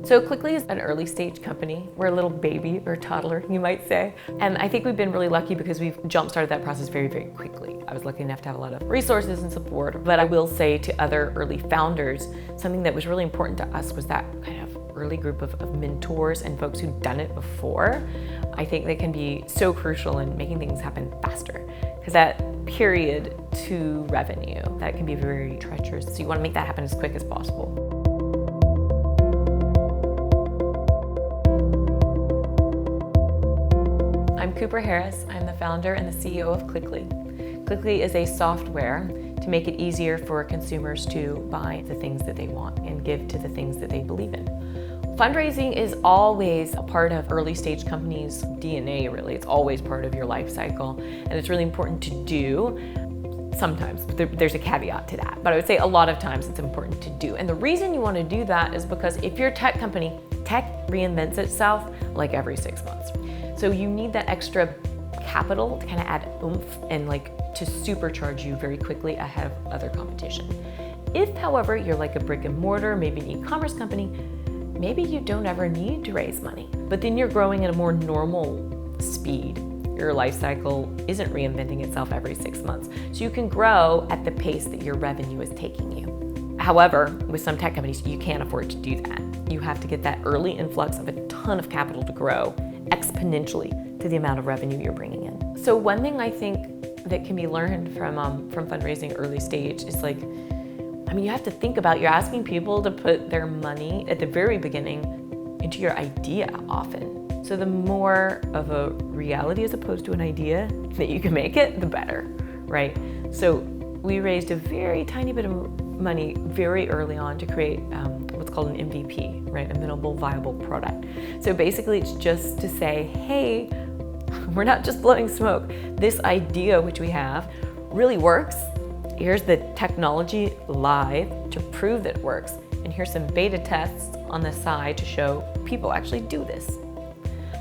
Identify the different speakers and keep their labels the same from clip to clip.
Speaker 1: So Klickly is an early stage company. We're a little baby or toddler, you might say. And I think we've been really lucky because we've jump-started that process very, very quickly. I was lucky enough to have a lot of resources and support. But I will say to other early founders, something that was really important to us was that kind of early group of mentors and folks who've done it before. I think they can be so crucial in making things happen faster. Because that period to revenue, that can be very treacherous. So you want to make that happen as quick as possible. I'm Cooper Harris. I'm the founder and the CEO of Klickly. Klickly is a software to make it easier for consumers to buy the things that they want and give to the things that they believe in. Fundraising is always a part of early stage companies' DNA, really. It's always part of your life cycle, and it's really important to do. Sometimes, there's a caveat to that, but I would say a lot of times it's important to do. And the reason you want to do that is because if you're a tech company, tech reinvents itself like every 6 months. So you need that extra capital to kind of add oomph and to supercharge you very quickly ahead of other competition. If, however, you're like a brick and mortar, maybe an e-commerce company, maybe you don't ever need to raise money, but then you're growing at a more normal speed. Your life cycle isn't reinventing itself every 6 months. So you can grow at the pace that your revenue is taking you. However, with some tech companies, you can't afford to do that. You have to get that early influx of a ton of capital to grow exponentially to the amount of revenue you're bringing in. So one thing I think that can be learned from fundraising early stage is you have to think about, you're asking people to put their money at the very beginning into your idea often. So the more of a reality as opposed to an idea that you can make it, the better, right? So we raised a very tiny bit of money very early on to create what's called an MVP, right? A minimal viable product. So basically it's just to say, hey, we're not just blowing smoke. This idea which we have really works. Here's the technology live to prove that it works. And here's some beta tests on the side to show people actually do this.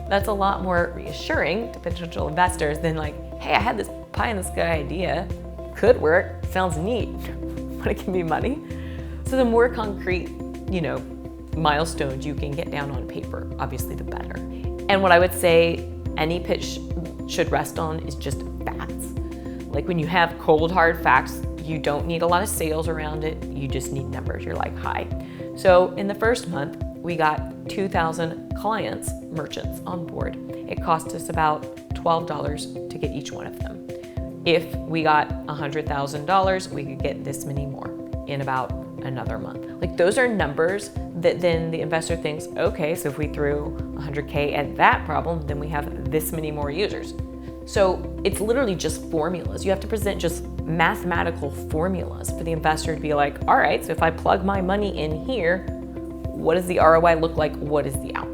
Speaker 1: That's a lot more reassuring to potential investors than hey, I had this pie in the sky idea, could work, sounds neat, but it can be money. So the more concrete, milestones you can get down on paper, obviously the better. And what I would say any pitch should rest on is just facts. When you have cold hard facts, you don't need a lot of sales around it, you just need numbers. You're like, hi. So in the first month, we got 2,000 clients, merchants on board. It cost us about $12 to get each one of them. If we got $100,000, we could get this many more in about another month. Those are numbers that then the investor thinks, okay, so if we threw 100K at that problem, then we have this many more users. So it's literally just formulas. You have to present just mathematical formulas for the investor to be like, all right, so if I plug my money in here, what does the ROI look like? What is the outcome?